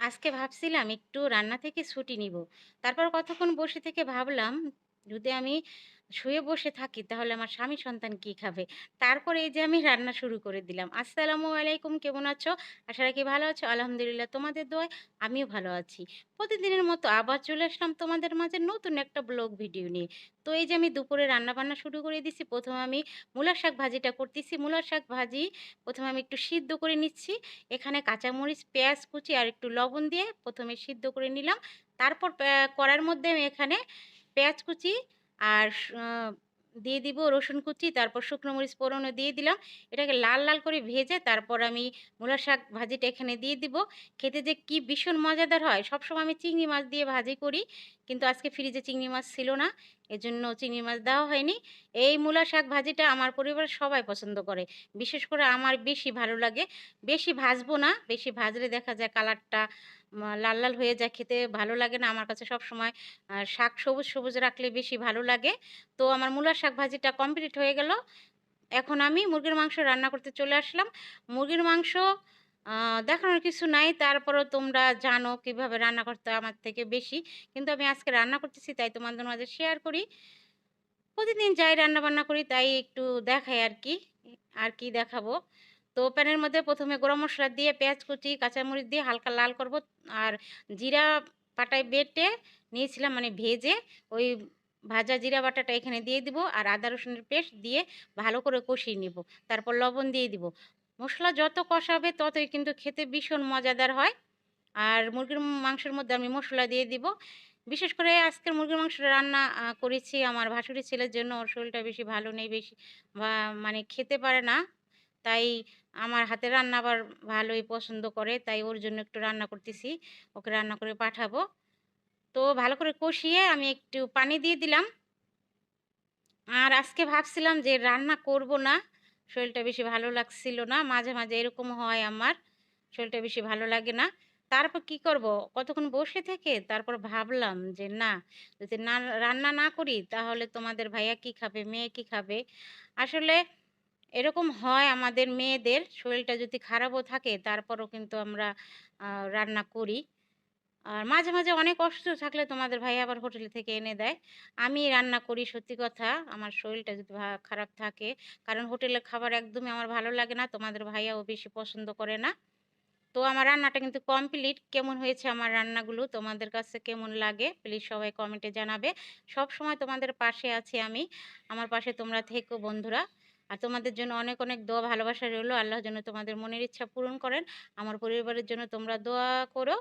আজকে ভাবছিলাম একটু রান্না থেকে ছুটি নিব। তারপর কতক্ষণ বসে থেকে ভাবলাম, যদি আমি শুয়ে বসে থাকি তাহলে আমার স্বামী সন্তান কি খাবে? তারপরে এই যে আমি রান্না শুরু করে দিলাম। আসসালামু আলাইকুম, কেমন আছো? আশা রাখি ভালো আছো। আলহামদুলিল্লাহ তোমাদের দোয়ায় আমিও ভালো আছি। প্রতিদিনের মতো আবার চলে আসলাম তোমাদের মাঝে নতুন একটা ব্লগ ভিডিও নিয়ে। তো এই যে আমি দুপুরে রান্না-বান্না শুরু করে দিছি। ১ম আমি মূলার শাক ভাজিটা করতেছি। মূলার শাক ভাজি ১ম আমি একটু সিদ্ধ করে নিচ্ছি। এখানে কাঁচামরিচ, পেঁয়াজ কুচি আর একটু লবণ দিয়ে ১ম এ সিদ্ধ করে নিলাম। তারপর কড়াইর মধ্যে আমি এখানে পেঁয়াজ কুচি আর দিয়ে দিব রসুন কুচি, তারপর শুকনো মরিচ ফোড়নও দিয়ে দিলাম। এটাকে লাল, লাল করে ভেজে তারপর আমি মূলার শাক ভাজিটা এখানে দিয়ে দিব। খেতে যে কি ভীষণ মজাদার হয়! সবসময় আমি চিংড়ি মাছ দিয়ে ভাজি করি। কিন্তু আজকে ফ্রিজে চিংড়ি মাছ ছিল না। এজন্য চিংড়ি মাছ দেওয়া হয়নি। এই মূলা শাক ভাজিটা আমার পরিবারের সবাই পছন্দ করে। বিশেষ করে আমার বেশি ভালো লাগে। বেশি ভাজবো না। বেশি ভাজলে দেখা যায় কালারটা লাল, লাল হয়ে যায়। খেতে ভালো লাগে না। আমার কাছে সবসময় শাক সবুজ, সবুজ রাখলে বেশি ভালো লাগে। তো আমার মূলার শাক ভাজিটা কমপ্লিট হয়ে গেল। এখন আমি মুরগির মাংস রান্না করতে চলে আসলাম। মুরগির মাংস আ দেখানোর কিছু নাই। তারপরেও তোমরা জানো কিভাবে রান্না করতে হয় আমার থেকে বেশি। কিন্তু আমি আজকে রান্না করতেছি তাই তোমাদের মাঝে শেয়ার করি। প্রতিদিন যাই রান্না-বান্না করি তাই একটু দেখাই আরকি। আর কি দেখাবো? তো প্যানের মধ্যে ১ম এ গরম মসলা দিয়ে পেঁয়াজ কুচি, কাঁচামরিচ দিয়ে হালকা লাল করব। আর জিরা পাটায় বেটে নিয়েছিলাম মানে ভেজে ওই ভাজা জিরা বাটাটা এখানে দিয়ে দিব। আর আদা রসুনের পেস্ট দিয়ে ভালো করে কষিয়ে নিব। তারপর লবণ দিয়ে দিব। মসলা যত কষাবে ততই কিন্তু খেতে ভীষণ মজাদার হয়। আর মুরগির মাংসের মধ্যে আমি মসলা দিয়ে দিব। বিশেষ করে আজকের মুরগির মাংসটা রান্না করেছি আমার ভাসুরের ছেলের জন্য। ওর শরীরটা বেশি ভালো নেই। বেশি বা মানে খেতে পারে না। তাই আমার হাতের রান্না আবার ভালোই পছন্দ করে। তাই ওর জন্য একটু রান্না করতেছি। ওকে রান্না করে পাঠাবো। তো ভালো করে কষিয়ে আমি একটু পানি দিয়ে দিলাম। আর আজকে ভাবছিলাম যে রান্না করব না। শরীরটা বেশি ভালো লাগছিল না। মাঝে, মাঝে এরকম হয় আমার। শরীরটা বেশি ভালো লাগে না। তারপর কি করব? কতক্ষণ বসে থেকে তারপর ভাবলাম যে না, যদি না রান্না না করি তাহলে তোমাদের ভাইয়া কি খাবে? মেয়ে কি খাবে? আসলে এরকম হয় আমাদের মেয়েদের শরীরটা যদি খারাপও থাকে তারপরও কিন্তু আমরা আ রান্না করি। আর মাঝে, মাঝে অনেক অসুস্থ থাকলে তোমাদের ভাই আবার হোটেল থেকে এনে দেয়। আমি রান্না করি সত্যি কথা। আমার শরীরটা যদি খারাপ থাকে। কারণ হোটেলের খাবার একদমই আমার ভালো লাগে না। তোমাদের ভাইয়াও বেশি পছন্দ করে না। তো আমার রান্নাটা কিন্তু কমপ্লিট। কেমন হয়েছে আমার রান্নাগুলো? তোমাদের কাছে কেমন লাগে? প্লিজ সবাই কমেন্টে জানাবে। সবসময় তোমাদের পাশে আছি আমি। আমার পাশে তোমরা থেকো বন্ধুরা। আর তোমাদের জন্য অনেক, অনেক দোয়া ভালোবাসা রইলো। আল্লাহ যেন তোমাদের মনের ইচ্ছা পূরণ করেন। আমার পরিবারের জন্য তোমরা দোয়া করো।